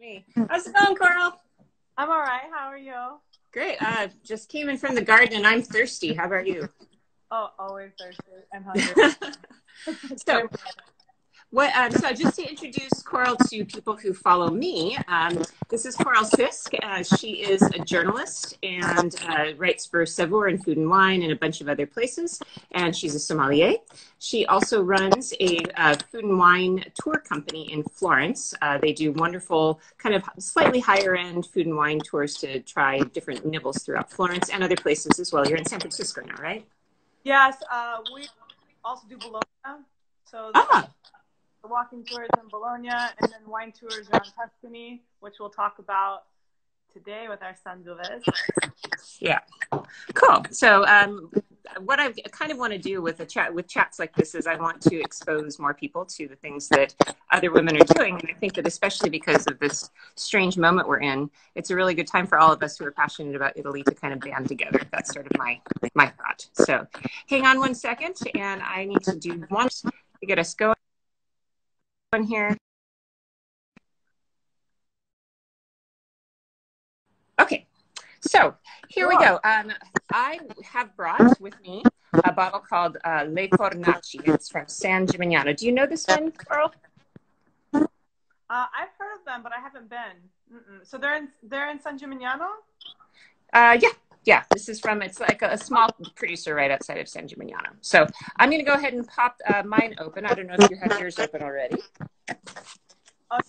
Me. How's it going, Coral? I'm all right. How are you? Great. Just came in from the garden and I'm thirsty. How about you? Oh, always thirsty and hungry. So, so just to introduce Coral to people who follow me, this is Coral Sisk. She is a journalist and writes for Savoir and Food and Wine and a bunch of other places. And she's a sommelier. She also runs a food and wine tour company in Florence. They do wonderful, kind of slightly higher end food and wine tours to try different nibbles throughout Florence and other places as well. You're in San Francisco now, right? Yes, we also do Bologna. So the walking tours in Bologna and then wine tours around Tuscany, which we'll talk about today with our Sangiovese. Yeah, cool. So what I kind of want to do with chats like this is I want to expose more people to the things that other women are doing. And I think that especially because of this strange moment we're in, it's a really good time for all of us who are passionate about Italy to kind of band together. That's sort of my thought. So hang on one second, and I need to do one to get us going here. Okay. So here we go. I have brought with me a bottle called Le Fornaci. It's from San Gimignano. Do you know this one, Carl? I've heard of them, but I haven't been. So they're in San Gimignano? Yeah. This is from, it's like a small producer right outside of San Gimignano. So I'm going to go ahead and pop mine open. I don't know if you have yours open already. Oh, I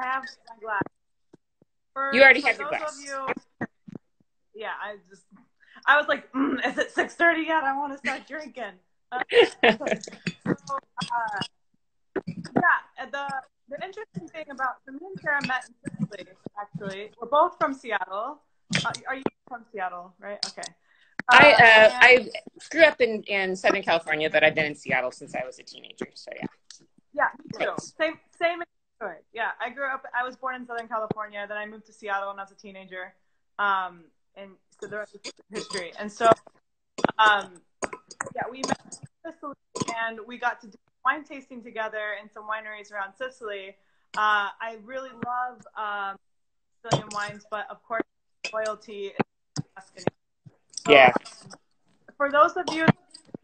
have my glass. You already have your glass. Yeah, I was like, is it 6:30 yet? I want to start drinking. The interesting thing about me and Sarah met in Sicily, actually. We're both from Seattle. Are you from Seattle, right? Okay. I grew up in Southern California, but I've been in Seattle since I was a teenager. So yeah. Yeah, me too. Same story. Yeah, I was born in Southern California, then I moved to Seattle when I was a teenager. And so the rest is history. And so, we met in Sicily and we got to do wine tasting together in some wineries around Sicily. I really love Sicilian wines, but of course, loyalty is Tuscany. So, yeah. For those of you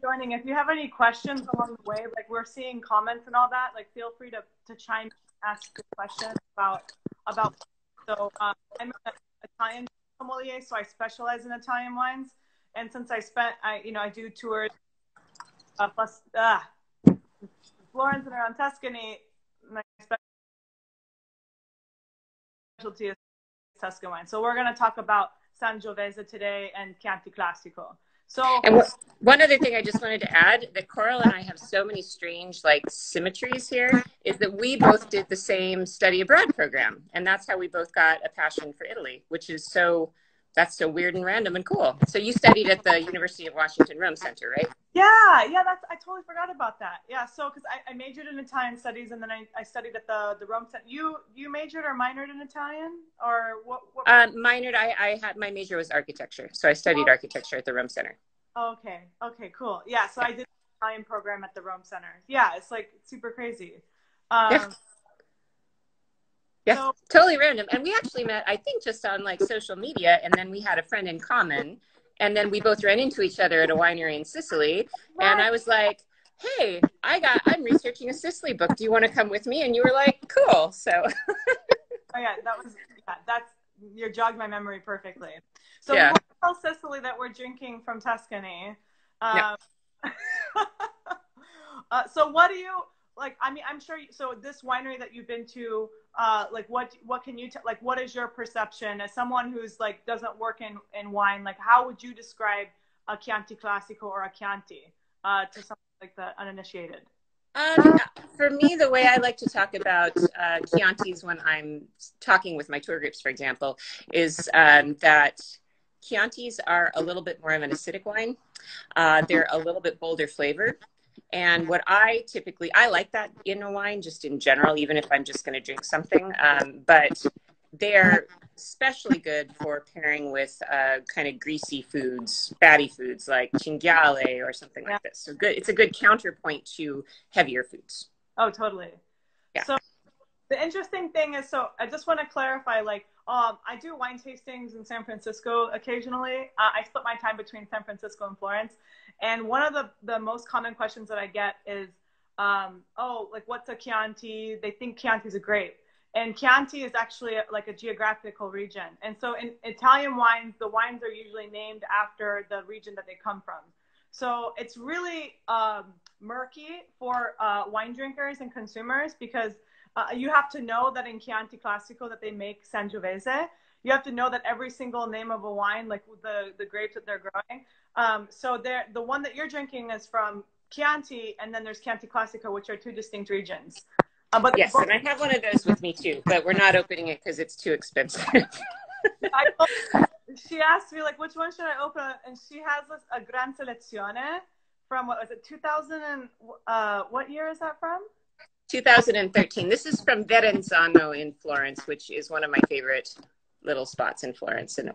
joining, if you have any questions along the way, like we're seeing comments and all that, like feel free to chime in, ask questions about. So I'm an Italian sommelier, so I specialize in Italian wines. And since I do tours plus Florence and around Tuscany, my specialty is Tuscan wine. So we're going to talk about Sangiovese today and Chianti Classico. So, and one other thing I just wanted to add, that Coral and I have so many strange symmetries here, is that we both did the same study abroad program. And that's how we both got a passion for Italy, which is that's so weird and random and cool. So you studied at the University of Washington Rome Center, right? Yeah, I totally forgot about that. Yeah, so because I majored in Italian studies and then I studied at the Rome Center. You majored or minored in Italian or what? Minored. I had, my major was architecture, so I studied architecture at the Rome Center. Okay, cool. Yeah, so I did the Italian program at the Rome Center. Yeah, it's super crazy. Yeah, so, totally random. And we actually met, I think, just on social media, and then we had a friend in common, and then we both ran into each other at a winery in Sicily, and I was like, hey, I'm researching a Sicily book. Do you want to come with me? And you were like, cool. So. Oh yeah, you jogged my memory perfectly. So we'll tell Sicily that we're drinking from Tuscany. So what do you like? I mean, I'm sure. So this winery that you've been to, what can you what is your perception as someone who's doesn't work in wine? Like, how would you describe a Chianti Classico or a Chianti to someone like the uninitiated? For me, the way I like to talk about Chiantis when I'm talking with my tour groups, for example, is that Chiantis are a little bit more of an acidic wine. They're a little bit bolder flavored. And what I like that in a wine, just in general, even if I'm just going to drink something. But they're especially good for pairing with kind of greasy foods, fatty foods like cinghiale or something like this. So good. It's a good counterpoint to heavier foods. Oh, totally. Yeah. So The interesting thing is, so I just want to clarify, like, I do wine tastings in San Francisco occasionally. I split my time between San Francisco and Florence. And one of the most common questions that I get is, oh, like, what's a Chianti? They think Chianti is a grape. And Chianti is actually like a geographical region. And so in Italian wines, the wines are usually named after the region that they come from. So it's really murky for wine drinkers and consumers because you have to know that in Chianti Classico that they make Sangiovese. You have to know that every single name of a wine, like the grapes that they're growing. So the one that you're drinking is from Chianti, and then there's Chianti Classico, which are two distinct regions. But yes, and I have one of those with me too, but we're not opening it because it's too expensive. She asked me, like, which one should I open? And she has a Gran Selezione from, what was it, 2000 and, what year is that from? 2013. This is from Verenzano in Florence, which is one of my favorite little spots in Florence. And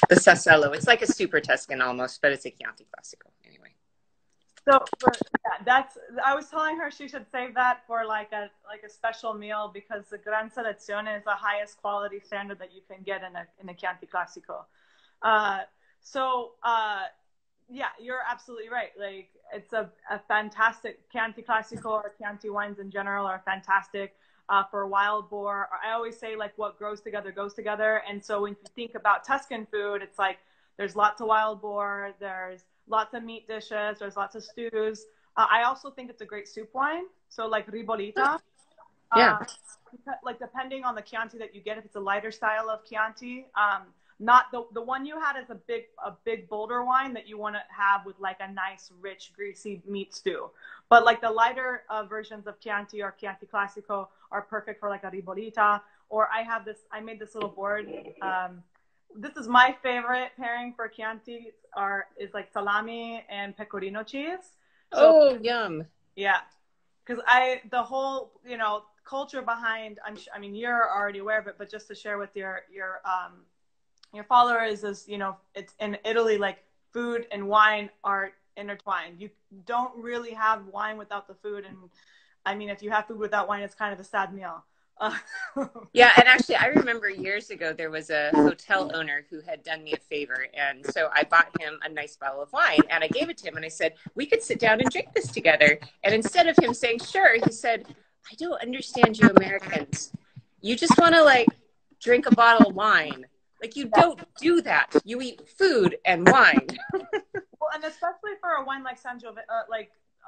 the Sassello. It's like a super Tuscan almost, but it's a Chianti Classico anyway. So I was telling her she should save that for like a special meal because the Gran Selezione is the highest quality standard that you can get in a Chianti Classico. Yeah, you're absolutely right. Like, it's a fantastic Chianti Classico, or Chianti wines in general are fantastic for wild boar. I always say, like, what grows together goes together. And so when you think about Tuscan food, it's like there's lots of wild boar, there's lots of meat dishes, there's lots of stews. I also think it's a great soup wine. So like ribollita. Yeah. Like, depending on the Chianti that you get, if it's a lighter style of Chianti, not the one you had is a big bolder wine that you want to have with like a nice, rich, greasy meat stew. But like the lighter versions of Chianti or Chianti Classico are perfect for like a ribollita. Or I made this little board. This is my favorite pairing for Chianti is like salami and pecorino cheese. So, oh, yum. yeah. Because the whole, culture behind, I mean, you're already aware of it, but just to share with your followers is, it's in Italy, like, food and wine are intertwined. You don't really have wine without the food. And I mean, if you have food without wine, it's kind of a sad meal. Yeah, and actually, I remember years ago there was a hotel owner who had done me a favor, and so I bought him a nice bottle of wine, and I gave it to him, and I said, we could sit down and drink this together. And instead of him saying sure, he said, I don't understand you Americans. You just want to, like, drink a bottle of wine. Like, you don't do that. You eat food and wine. Well, and especially for a wine like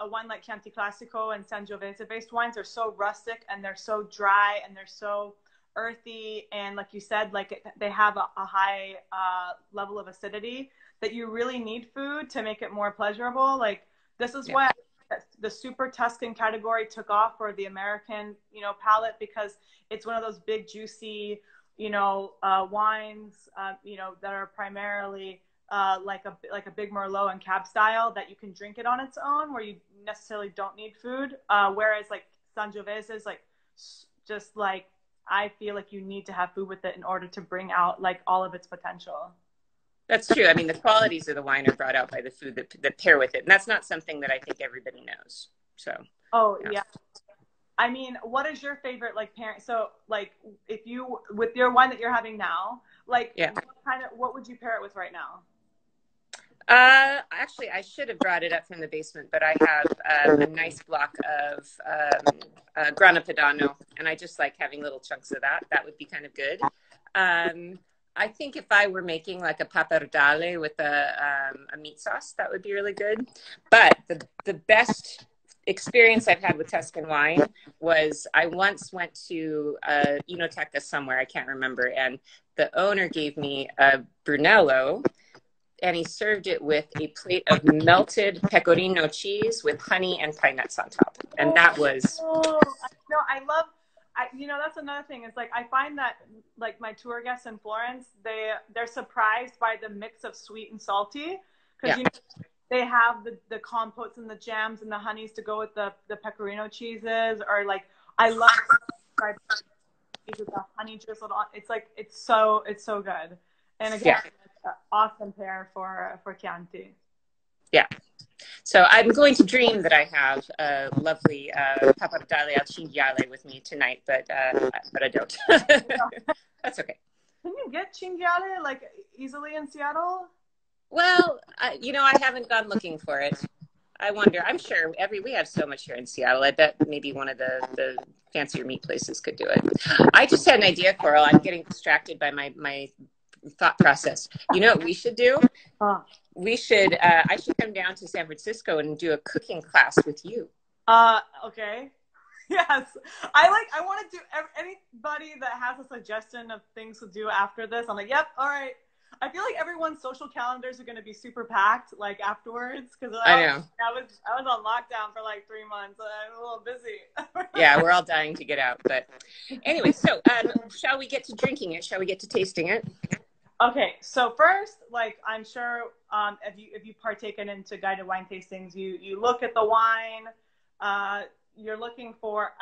a wine like Chianti Classico and Sangiovese-based wines are so rustic, and they're so dry, and they're so earthy, and like you said, like they have a high level of acidity that you really need food to make it more pleasurable. Like, this is why the super Tuscan category took off for the American, palate, because it's one of those big, juicy, wines, that are primarily like a big Merlot and Cab style that you can drink it on its own, where you necessarily don't need food. Whereas like Sangiovese is like just like, I feel like you need to have food with it in order to bring out like all of its potential. That's true. I mean, the qualities of the wine are brought out by the food that pair with it. And that's not something that I think everybody knows. So. Oh, yeah. I mean, what is your favorite, like, pairing? So, like, with your wine that you're having now, like, what would you pair it with right now? Actually, I should have brought it up from the basement, but I have a nice block of Grana Padano, and I just like having little chunks of that. That would be kind of good. I think if I were making like a pappardelle with a meat sauce, that would be really good. But the best experience I've had with Tuscan wine was I once went to Enoteca somewhere, I can't remember, and the owner gave me a Brunello, and he served it with a plate of melted pecorino cheese with honey and pine nuts on top. And that was... that's another thing. It's like, I find that like my tour guests in Florence, they're surprised by the mix of sweet and salty. Because they have the compotes and the jams and the honeys to go with the pecorino cheeses, or like, I love with the honey drizzled on. It's like, it's so good. And again, it's an awesome pair for Chianti. Yeah. So I'm going to dream that I have a lovely pappardelle al cinghiale with me tonight, but I don't. That's okay. Can you get cinghiale like easily in Seattle? Well, I haven't gone looking for it. I wonder. I'm sure we have so much here in Seattle. I bet maybe one of the fancier meat places could do it. I just had an idea, Coral. I'm getting distracted by my thought process. You know what we should do? Huh. I should come down to San Francisco and do a cooking class with you. Okay. Yes. I want to do anybody that has a suggestion of things to do after this. I'm like, yep, all right. I feel like everyone's social calendars are going to be super packed like afterwards because I know. I was on lockdown for like 3 months. I'm a little busy. Yeah, we're all dying to get out. But anyway, so shall we get to drinking it? Shall we get to tasting it? Okay, so first, like I'm sure if you partaken into guided wine tastings, you look at the wine. You're looking for,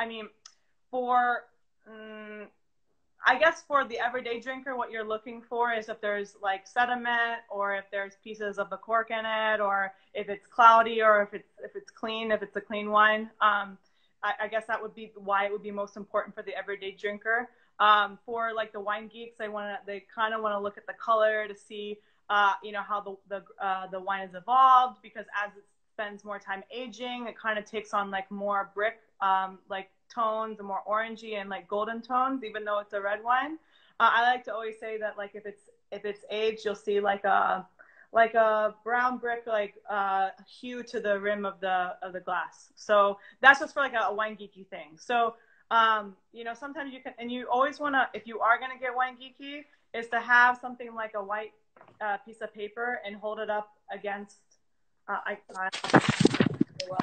I guess for the everyday drinker, what you're looking for is if there's like sediment or if there's pieces of the cork in it, or if it's cloudy, or if it's clean, if it's a clean wine. I guess that would be why it would be most important for the everyday drinker. For like the wine geeks, they kind of want to look at the color to see, how the wine has evolved, because as it spends more time aging, it kind of takes on like more brick, like tones and more orangey and like golden tones, even though it's a red wine. I like to always say that like if it's aged, you'll see like a brown brick like hue to the rim of the glass. So that's just for like a wine geeky thing. So sometimes you can, and you always want to, if you are going to get wine geeky, is to have something like a white piece of paper and hold it up against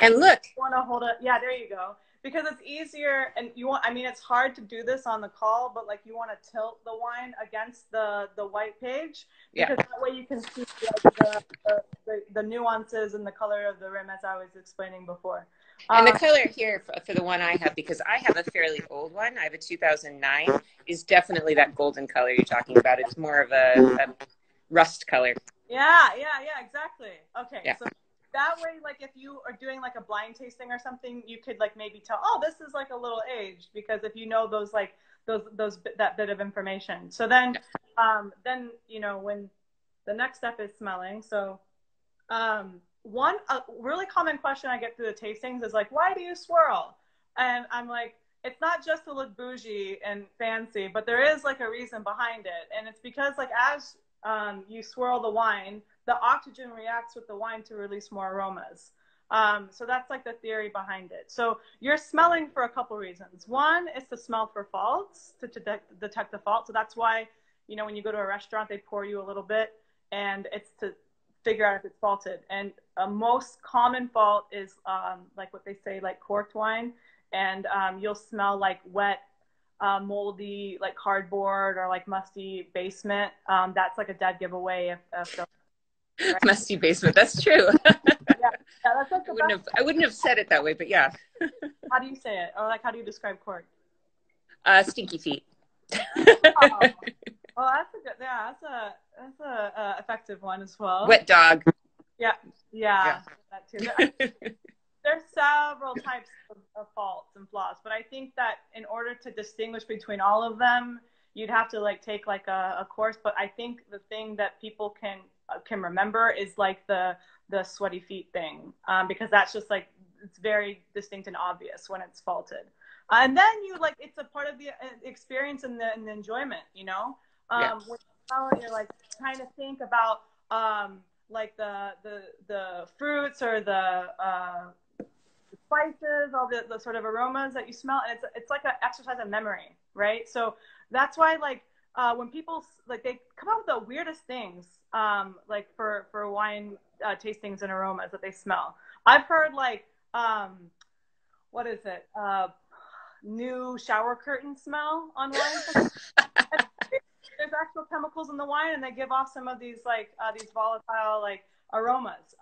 and look, you want to hold it, yeah, there you go, because it's easier. And it's hard to do this on the call, but like you want to tilt the wine against the white page, because that way you can see like, the nuances and the color of the rim, as I was explaining before. And the color here for the one I have, because I have a fairly old one, I have a 2009, is definitely that golden color you're talking about. It's more of a rust color. Yeah, exactly. Okay, yeah. So that way, like if you are doing like a blind tasting or something, you could like maybe tell, oh, this is like a little aged, because if you know that bit of information. So then when the next step is smelling. So a really common question I get through the tastings is like, why do you swirl? And I'm like, it's not just to look bougie and fancy, but there is like a reason behind it. And it's because like as you swirl the wine, the oxygen reacts with the wine to release more aromas. So that's like the theory behind it. So you're smelling for a couple reasons. One is to smell for faults, to detect the fault. So that's why, when you go to a restaurant, they pour you a little bit, and it's to figure out if it's faulted. And a most common fault is like what they say, like corked wine. And you'll smell like wet, moldy, like cardboard or like musty basement. That's like a dead giveaway if right? Musty basement. That's true. Yeah, that's like I wouldn't have said it that way, but yeah. How do you say it? Or like, how do you describe cork? Stinky feet. Oh. Well, that's a effective one as well. Wet dog. Yeah. That too. There's several types of faults and flaws, but I think that in order to distinguish between all of them, you'd have to like take like a course. But I think the thing that people can remember is like the sweaty feet thing, because that's just like, it's very distinct and obvious when it's faulted. And then it's a part of the experience and the enjoyment, When you smell it, you're like trying to think about like the fruits or the spices, all the sort of aromas that you smell, and it's like an exercise in memory, right? So that's why when people they come up with the weirdest things, like for wine tastings and aromas that they smell. I've heard what is it? New shower curtain smell on wine. There's actual chemicals in the wine, and they give off some of these these volatile aromas.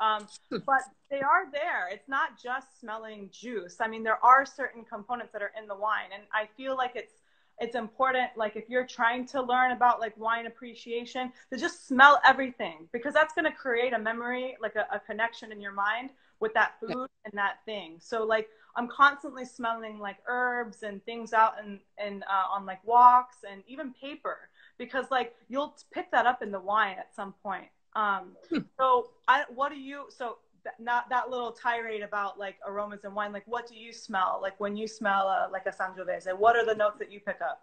But they are there. It's not just smelling juice. I mean, there are certain components that are in the wine, and I feel like it's important, if you're trying to learn about wine appreciation, to just smell everything, because that's going to create a memory, a connection in your mind with that food and that thing. So like I'm constantly smelling like herbs and things out and on like walks and even paper, because like you'll pick that up in the wine at some point. So not that little tirade about like aromas and wine, like what do you smell like when you smell like a Sangiovese? What are the notes that you pick up?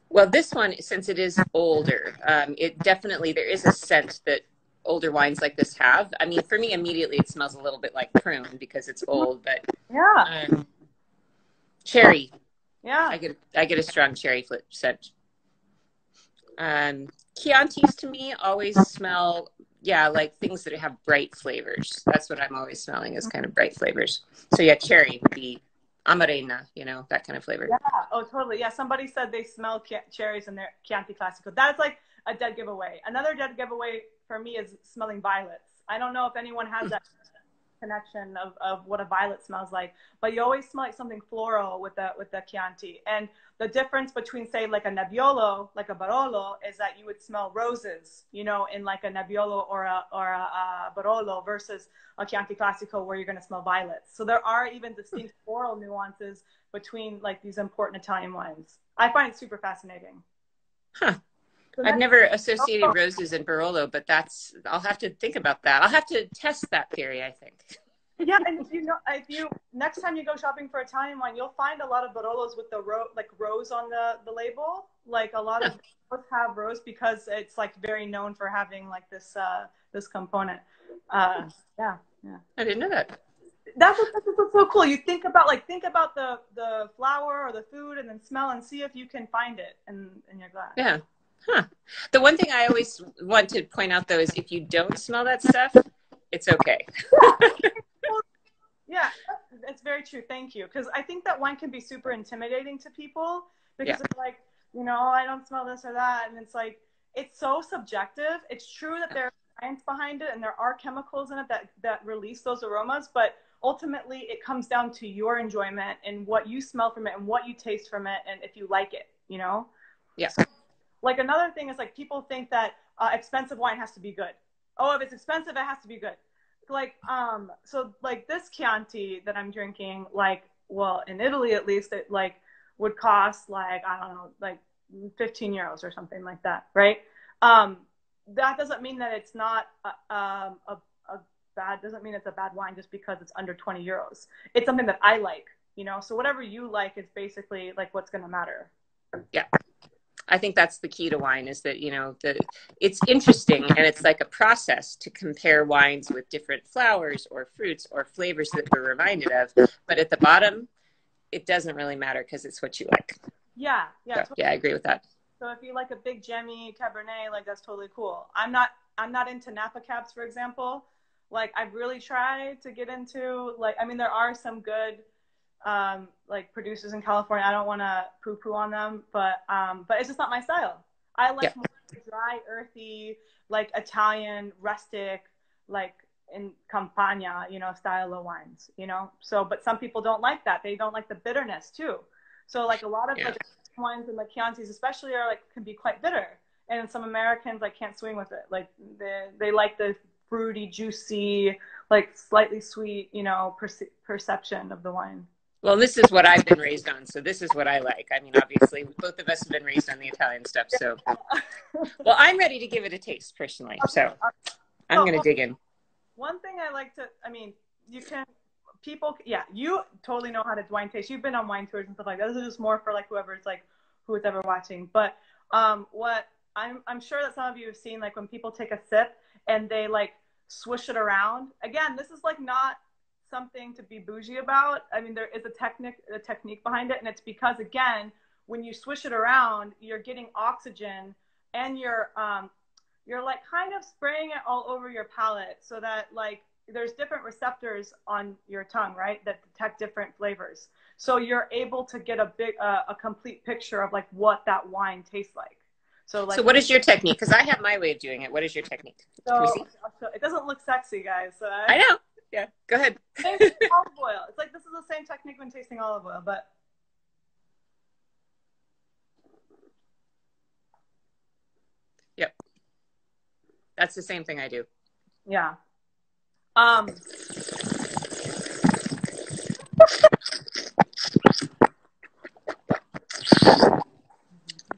Well, this one, since it is older, it definitely, there is a scent that older wines like this have. I mean, for me, immediately it smells a little bit like prune because it's old, but Yeah. Cherry. Yeah. I get a strong cherry flip scent. Chiantis to me always smell, yeah, like things that have bright flavors. That's what I'm always smelling, is kind of bright flavors. So yeah, cherry would be amarena, you know, that kind of flavor. Yeah. Oh, totally. Yeah. Somebody said they smell cherries in their Chianti Classico. That's like a dead giveaway. Another dead giveaway for me is smelling violets. I don't know if anyone has that connection of what a violet smells like, but you always smell like something floral with the Chianti. And the difference between, say, like a Nebbiolo, like a Barolo, is that you would smell roses, you know, in like a Nebbiolo or a Barolo, versus a Chianti Classico where you're going to smell violets. So there are even distinct floral nuances between like these important Italian wines. I find it super fascinating. Huh. I've never associated roses and Barolo, but I'll have to think about that. I'll have to test that theory, I think. Yeah, and you know, if you next time you go shopping for Italian wine, you'll find a lot of Barolos with the rose on the label. Like a lot of those have rose because it's like very known for having like this component. Yeah, yeah. I didn't know that. That's what's so cool. You think about the flower or the food, and then smell and see if you can find it in your glass. Yeah. Huh. The one thing I always want to point out, though, is if you don't smell that stuff, it's okay. Yeah, it's very true. Thank you. Because I think that wine can be super intimidating to people because it's like, you know, I don't smell this or that. And it's like, it's so subjective. It's true that there's science behind it and there are chemicals in it that release those aromas. But ultimately, it comes down to your enjoyment and what you smell from it and what you taste from it and if you like it, you know? Yeah. So, like another thing is like people think that expensive wine has to be good. Oh, if it's expensive, it has to be good. Like so like this Chianti that I'm drinking, like, well, in Italy at least, it like would cost like, I don't know, like 15 euros or something like that, right? That doesn't mean that it's not a bad, doesn't mean it's a bad wine just because it's under 20 euros. It's something that I like, you know, so whatever you like is basically like what's going to matter. Yeah. I think that's the key to wine, is that, you know, it's interesting, and it's like a process to compare wines with different flowers or fruits or flavors that we're reminded of. But at the bottom, it doesn't really matter because it's what you like. Yeah. Yeah. So, totally. yeah, I agree with that. So if you like a big gemmy Cabernet, like that's totally cool. I'm not into Napa Cabs, for example. Like I've really tried to get into, like, I mean, there are some good like producers in California. I don't want to poo-poo on them, but it's just not my style. I like more dry, earthy, like Italian, rustic, like in Campania, you know, style of wines, you know. So, but some people don't like that. They don't like the bitterness too. So, like a lot of like wines and like Chiantis, especially, are like can be quite bitter, and some Americans like can't swing with it. Like they like the fruity, juicy, like slightly sweet, you know, perception of the wine. Well, this is what I've been raised on, so this is what I like. I mean, obviously, both of us have been raised on the Italian stuff, so. Well, I'm ready to give it a taste, personally, so I'm going to dig in. One thing I like to, I mean, you totally know how to wine taste. You've been on wine tours and stuff like that. This is just more for like who's ever watching. But what I'm sure that some of you have seen, like when people take a sip and they like swish it around. Again, this is like not something to be bougie about. I mean, there is a technique behind it, and it's because, again, when you swish it around, you're getting oxygen, and you're like kind of spraying it all over your palate, so that like there's different receptors on your tongue, right, that detect different flavors. So you're able to get a complete picture of like what that wine tastes like. So what is your technique? Because I have my way of doing it. What is your technique? So it doesn't look sexy, guys. So I know. Yeah, go ahead. Olive oil. It's like this is the same technique when tasting olive oil, but yep, that's the same thing I do. Yeah. Um,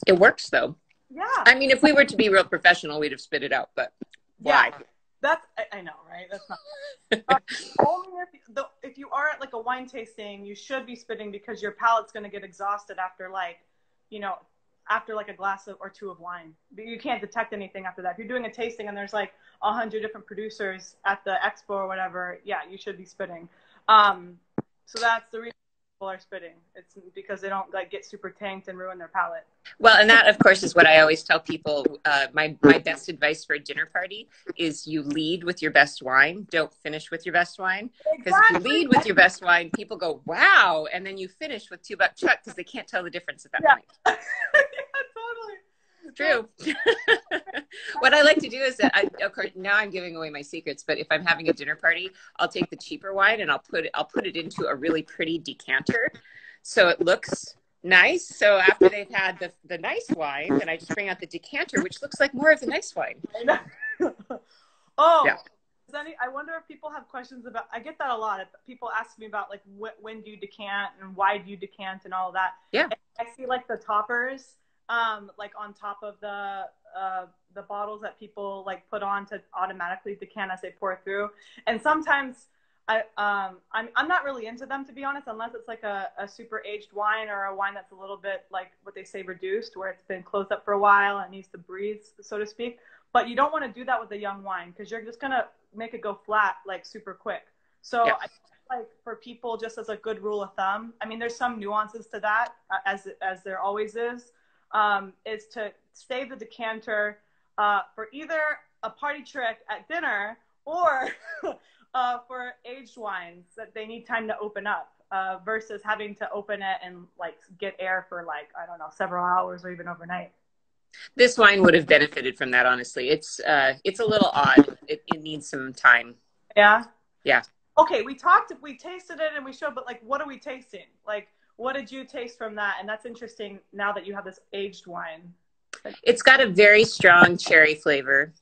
It works though. yeah. I mean, if we were to be real professional, we'd have spit it out, but why? Yeah. That's, I know, right? That's not. Only if you are at like a wine tasting, you should be spitting because your palate's going to get exhausted after like, you know, after like a glass or two of wine. You can't detect anything after that. If you're doing a tasting and there's like 100 different producers at the expo or whatever, yeah, you should be spitting. So that's the reason people are spitting. It's because they don't like get super tanked and ruin their palate. Well, and that, of course, is what I always tell people. My best advice for a dinner party is you lead with your best wine. Don't finish with your best wine. Because if you lead with your best wine, people go, wow. And then you finish with $2 Chuck because they can't tell the difference at that point. Yeah, totally. True. What I like to do is that of course, now I'm giving away my secrets, but if I'm having a dinner party, I'll take the cheaper wine and I'll put it into a really pretty decanter. So it looks nice. So after they've had the nice wine, then I just bring out the decanter, which looks like more of the nice wine. Oh, yeah. I wonder if people have questions about, I get that a lot. People ask me about like, when do you decant and why do you decant and all of that. Yeah. And I see like the toppers, like on top of the bottles that people like put on to automatically decant as they pour through. And sometimes I'm not really into them, to be honest, unless it's like a super aged wine or a wine that's a little bit like what they say reduced, where it's been closed up for a while and needs to breathe, so to speak. But you don't want to do that with a young wine because you're just going to make it go flat like super quick. So yeah. I feel like for people, just as a good rule of thumb, I mean, there's some nuances to that, as there always is to save the decanter for either a party trick at dinner or for aged wines that they need time to open up versus having to open it and like get air for like, I don't know, several hours or even overnight. This wine would have benefited from that, honestly. It's a little odd. It needs some time. Yeah? Yeah. Okay, we tasted it and we showed, but like, what are we tasting? Like, what did you taste from that? And that's interesting now that you have this aged wine. It's got a very strong cherry flavor.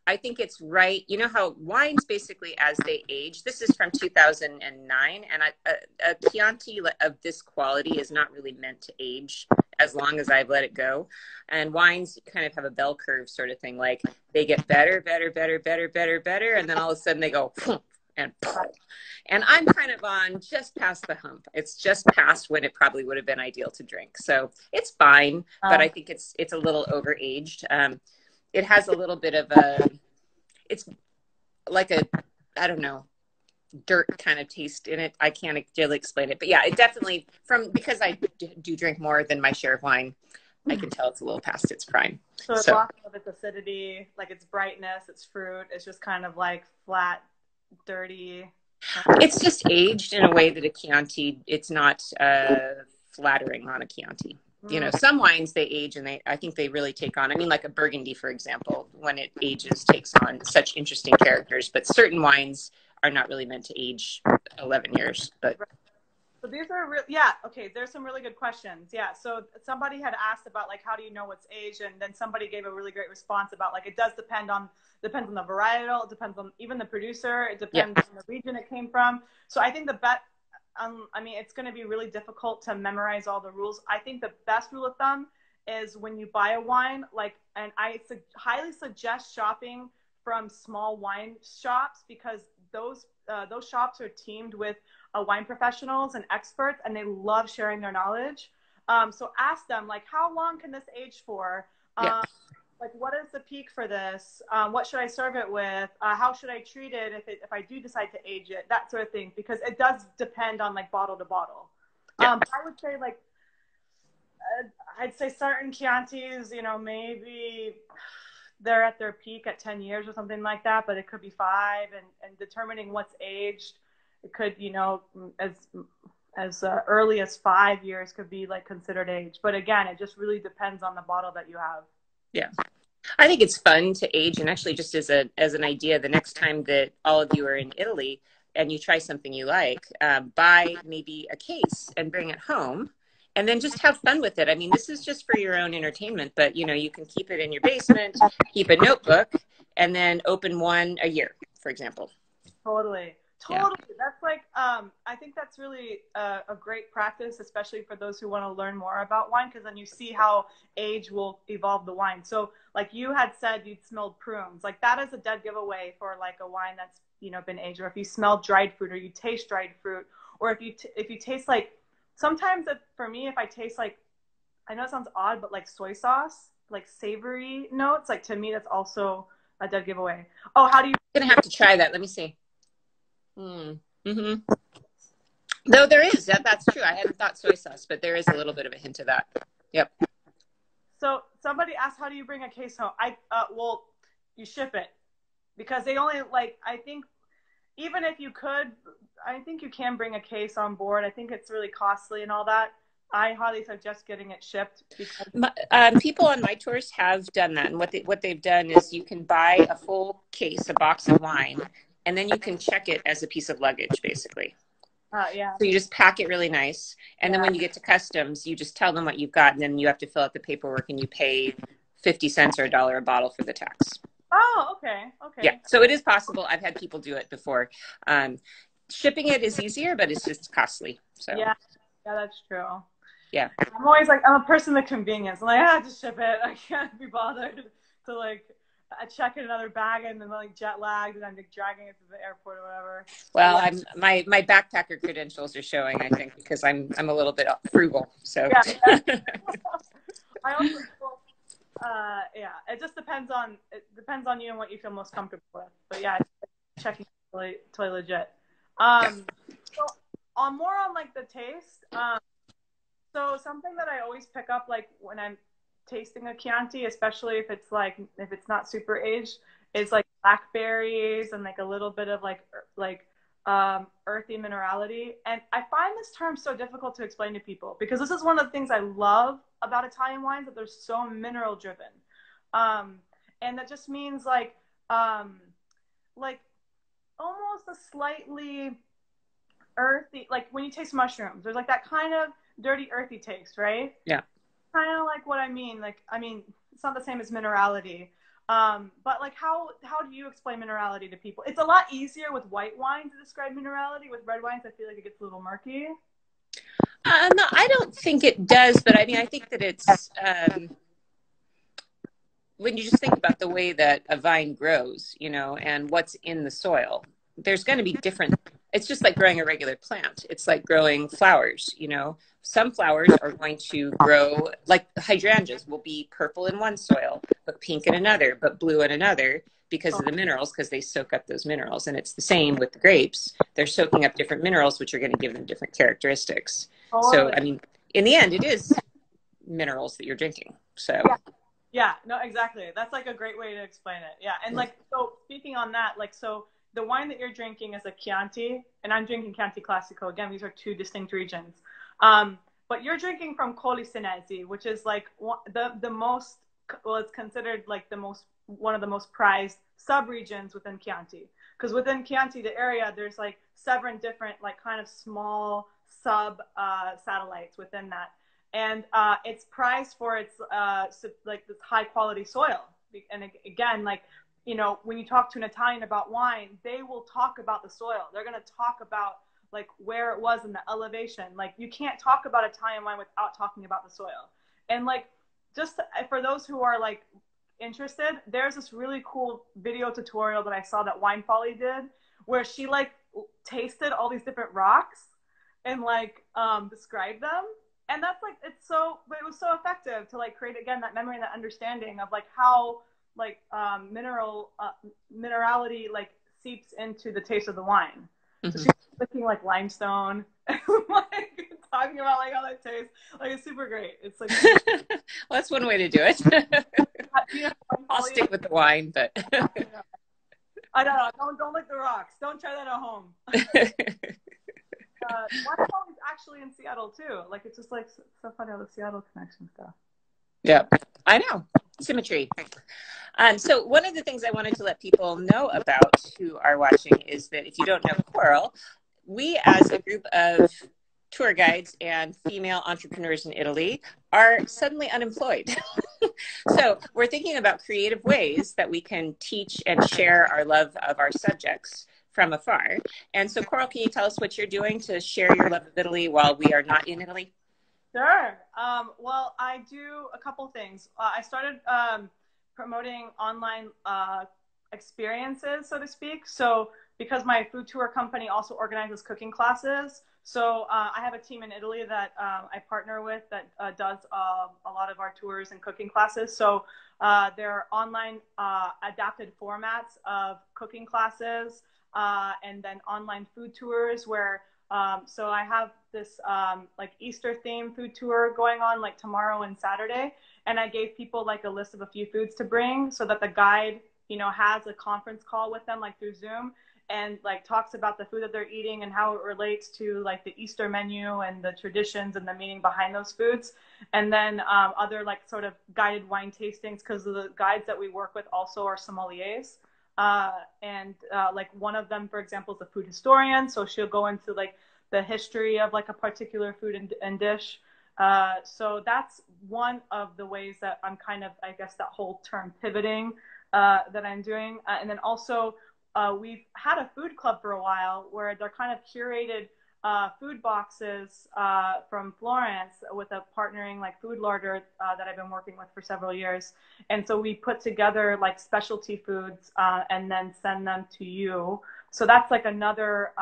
I think it's right. You know how wines basically, as they age, this is from 2009, and a Chianti of this quality is not really meant to age as long as I've let it go. And wines kind of have a bell curve sort of thing. Like they get better, better, better, better, better, better. And then all of a sudden they go, and I'm kind of on just past the hump. It's just past when it probably would have been ideal to drink. So it's fine, but I think it's a little overaged. It has a little bit of it's like I don't know, dirt kind of taste in it. I can't really explain it, but yeah, it definitely, because I do drink more than my share of wine, I can tell it's a little past its prime. So it's lost of its acidity, like its brightness, its fruit. It's just kind of like flat, dirty. It's just aged in a way that a Chianti, it's not flattering on a Chianti. You know, some wines they age and I think they really take on, I mean, like a Burgundy, for example, when it ages, takes on such interesting characters, but certain wines are not really meant to age 11 years. But so these are yeah, okay, there's some really good questions. Yeah, so somebody had asked about like, how do you know what's aged? And then somebody gave a really great response about like, it does depends on the varietal, it depends on even the producer, it depends on the region it came from. So I think I mean, it's going to be really difficult to memorize all the rules. I think the best rule of thumb is when you buy a wine, like, and I highly suggest shopping from small wine shops because those shops are teamed with wine professionals and experts, and they love sharing their knowledge. So ask them, like, how long can this age for? Like, what is the peak for this? What should I serve it with? How should I treat it if I do decide to age it? That sort of thing, because it does depend on like bottle to bottle. But I would say like, I'd say certain Chiantis, you know, maybe they're at their peak at 10 years or something like that, but it could be 5, and determining what's aged, it could, you know, as early as 5 years could be like considered age. But again, it just really depends on the bottle that you have. Yeah. I think it's fun to age, and actually just as an idea, the next time that all of you are in Italy and you try something you like, buy maybe a case and bring it home and then just have fun with it. I mean, this is just for your own entertainment, but you know, you can keep it in your basement, keep a notebook, and then open one a year. for example. Totally. Yeah. Totally. That's like, I think that's really a great practice, especially for those who want to learn more about wine, because then you see how age will evolve the wine. So like you had said, you'd smelled prunes. Like that is a dead giveaway for like a wine that's, you know, been aged. Or if you smell dried fruit or you taste dried fruit, or if you taste like, sometimes for me, if I taste like, I know it sounds odd, but like soy sauce, like savory notes, like to me, that's also a dead giveaway. Oh, how do you? I'm gonna have to try that. Let me see. Mm-hmm. Though there is that's true. I hadn't thought soy sauce, but there is a little bit of a hint of that. Yep. So somebody asked, how do you bring a case home? Well, you ship it, because they only like, I think even if you could, I think you can bring a case on board. I think it's really costly and all that. I highly suggest getting it shipped, because people on my tours have done that, and what they've done is you can buy a full case, a box of wine, and then you can check it as a piece of luggage, basically. Yeah. So you just pack it really nice, and then when you get to customs, you just tell them what you've got, and then you have to fill out the paperwork, and you pay 50 cents or $1 a bottle for the tax. Oh, okay. Yeah, so it is possible. I've had people do it before. Shipping it is easier, but it's just costly. So yeah, that's true. Yeah. I'm always like, I'm a person of convenience. I'm like, just ship it. I can't be bothered to like check in another bag and then like jet lagged and I'm like dragging it to the airport or whatever. Well, my backpacker credentials are showing, I think, because I'm a little bit frugal. So yeah. I also it just depends on you and what you feel most comfortable with. But yeah, checking totally legit. So more on like the taste. So something that I always pick up, like when I'm tasting a Chianti, especially if it's not super aged, is like blackberries and like a little bit of like earthy minerality. And I find this term so difficult to explain to people, because this is one of the things I love about Italian wines, that they're so mineral driven. And that just means like almost a slightly earthy, like when you taste mushrooms, there's like that kind of dirty earthy taste, right? Yeah. Kind of like what I mean. Like, I mean, it's not the same as minerality. But like how do you explain minerality to people? It's a lot easier with white wine to describe minerality. With red wines, I feel like it gets a little murky. No, I don't think it does, but I mean, I think that it's when you just think about the way that a vine grows, you know, and what's in the soil, there's going to be different. It's just like growing a regular plant. It's like growing flowers, you know. Some flowers are going to grow, like hydrangeas will be purple in one soil, but pink in another, but blue in another, because of the minerals, because they soak up those minerals. And it's the same with the grapes. They're soaking up different minerals, which are going to give them different characteristics. So, I mean, in the end, it is minerals that you're drinking. So yeah, no, exactly. That's like a great way to explain it. Yeah. And like, so speaking on that, like, so the wine that you're drinking is a Chianti, and I'm drinking Chianti Classico. Again, these are two distinct regions. But you're drinking from Colli Senesi, which is like the most, well, it's considered like one of the most prized sub-regions within Chianti. Because within Chianti, the area, there's like 7 different, like kind of small satellites within that. And it's prized for its like this high quality soil. And again, like, you know, when you talk to an Italian about wine, they will talk about the soil. They're going to talk about like where it was in the elevation. Like you can't talk about Italian wine without talking about the soil. And like, just for those who are like interested, there's this really cool video tutorial that I saw that Wine Folly did, where she like tasted all these different rocks and like described them. And that's like, it was so effective to like create, again, that memory and that understanding of like how like minerality like seeps into the taste of the wine. Mm-hmm. So she's looking like limestone, like talking about like how that tastes. Like it's super great. It's like well, that's one way to do it. You know, I'll stick with the wine, but I don't know. Don't lick the rocks. Don't try that at home. Wine is actually in Seattle too. Like it's just like so funny, all the Seattle connection stuff. Yeah, I know. Symmetry. So one of the things I wanted to let people know about who are watching is that if you don't know Coral, we as a group of tour guides and female entrepreneurs in Italy are suddenly unemployed. So we're thinking about creative ways that we can teach and share our love of our subjects from afar. And so, Coral, can you tell us what you're doing to share your love of Italy while we are not in Italy? Sure. Well, I do a couple things. I started promoting online experiences, so to speak. So because my food tour company also organizes cooking classes, so I have a team in Italy that I partner with that does a lot of our tours and cooking classes. So there are online adapted formats of cooking classes and then online food tours where so I have this like Easter themed food tour going on like tomorrow and Saturday. And I gave people like a list of a few foods to bring so that the guide, you know, has a conference call with them like through Zoom and like talks about the food that they're eating and how it relates to like the Easter menu and the traditions and the meaning behind those foods. And then other like sort of guided wine tastings because the guides that we work with also are sommeliers. Like one of them, for example, is a food historian. So she'll go into like the history of like a particular food and dish. So that's one of the ways that I'm kind of, I guess, that whole term pivoting that I'm doing. And then also we've had a food club for a while where they're kind of curated food boxes from Florence with a partnering like food larder that I've been working with for several years. And so we put together like specialty foods and then send them to you. So that's like another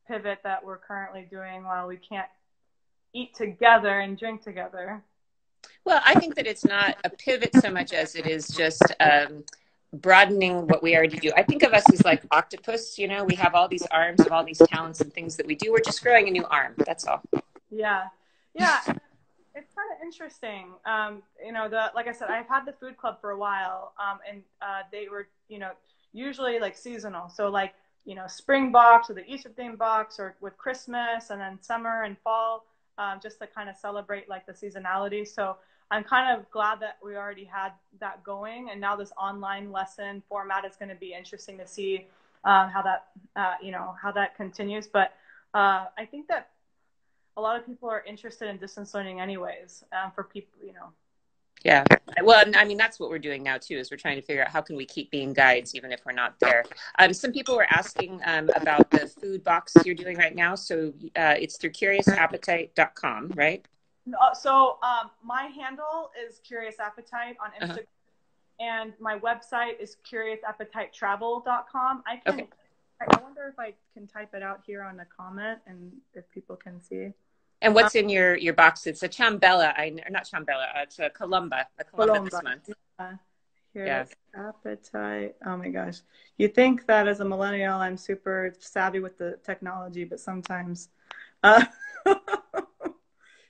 pivot that we're currently doing while we can't eat together and drink together. Well, I think that it's not a pivot so much as it is just broadening what we already do. I think of us as like octopus, you know, we have all these arms of all these talents and things that we do. We're just growing a new arm. That's all. Yeah. Yeah. It's kind of interesting. You know, like I said, I've had the food club for a while and they were, you know, usually like seasonal. So like, you know, spring box or the Easter theme box or with Christmas and then summer and fall just to kind of celebrate like the seasonality. So I'm kind of glad that we already had that going, and now this online lesson format is going to be interesting to see how that you know, how that continues. But I think that a lot of people are interested in distance learning anyways. For people, you know. Yeah. Well, I mean, that's what we're doing now too, is we're trying to figure out how can we keep being guides even if we're not there. Some people were asking about the food box you're doing right now. So it's through CuriousAppetite.com, right? So my handle is Curious Appetite on Instagram, and my website is CuriousAppetiteTravel.com. I wonder if I can type it out here on the comment and if people can see. And what's in your box? It's a ciambella, not ciambella. It's a columba this month. Curious Appetite. Oh my gosh! You think that as a millennial, I'm super savvy with the technology, but sometimes.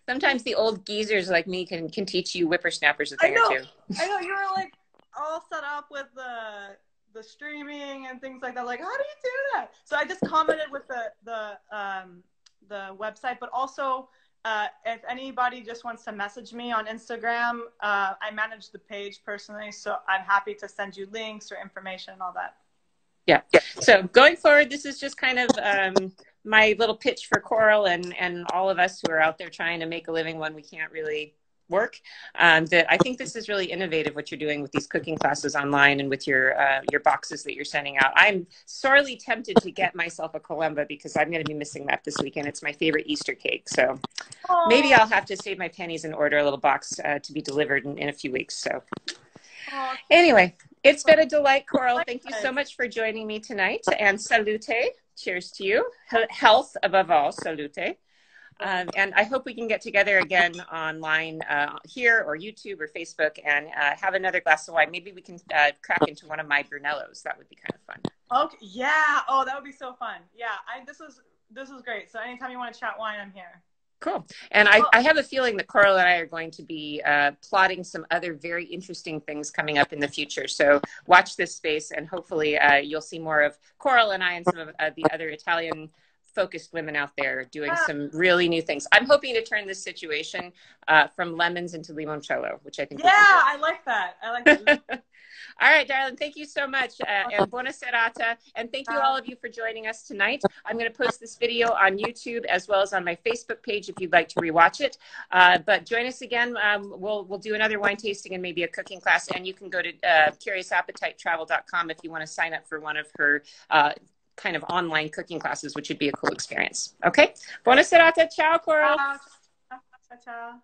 Sometimes the old geezers like me can teach you whippersnappers a thing or two. I know, you were like all set up with the streaming and things like that. Like, how do you do that? So I just commented with the website, but also if anybody just wants to message me on Instagram, I manage the page personally, so I'm happy to send you links or information and all that. Yeah. So going forward, this is just kind of my little pitch for Coral and all of us who are out there trying to make a living when we can't really work. That I think this is really innovative what you're doing with these cooking classes online and with your boxes that you're sending out. I'm sorely tempted to get myself a Columba because I'm going to be missing that this weekend. It's my favorite Easter cake. So maybe I'll have to save my pennies and order a little box to be delivered in a few weeks. So anyway, it's been a delight, Coral. Thank you so much for joining me tonight. And salute. Cheers to you. Health above all. Salute. And I hope we can get together again online here or YouTube or Facebook and have another glass of wine. Maybe we can crack into one of my Brunellos. That would be kind of fun. Okay. Yeah. Oh, that would be so fun. Yeah. This was great. So anytime you want to chat wine, I'm here. Cool. And I have a feeling that Coral and I are going to be plotting some other very interesting things coming up in the future. So watch this space and hopefully you'll see more of Coral and I and some of the other Italian focused women out there doing some really new things. I'm hoping to turn this situation from lemons into limoncello, which I think I like that. I like that. All right, darling. Thank you so much. And buona serata. And thank you all of you for joining us tonight. I'm going to post this video on YouTube as well as on my Facebook page if you'd like to rewatch it. But join us again. We'll do another wine tasting and maybe a cooking class. And you can go to CuriousAppetiteTravel.com if you want to sign up for one of her kind of online cooking classes, which would be a cool experience. Okay. Buona serata. Ciao, Coral. Ciao.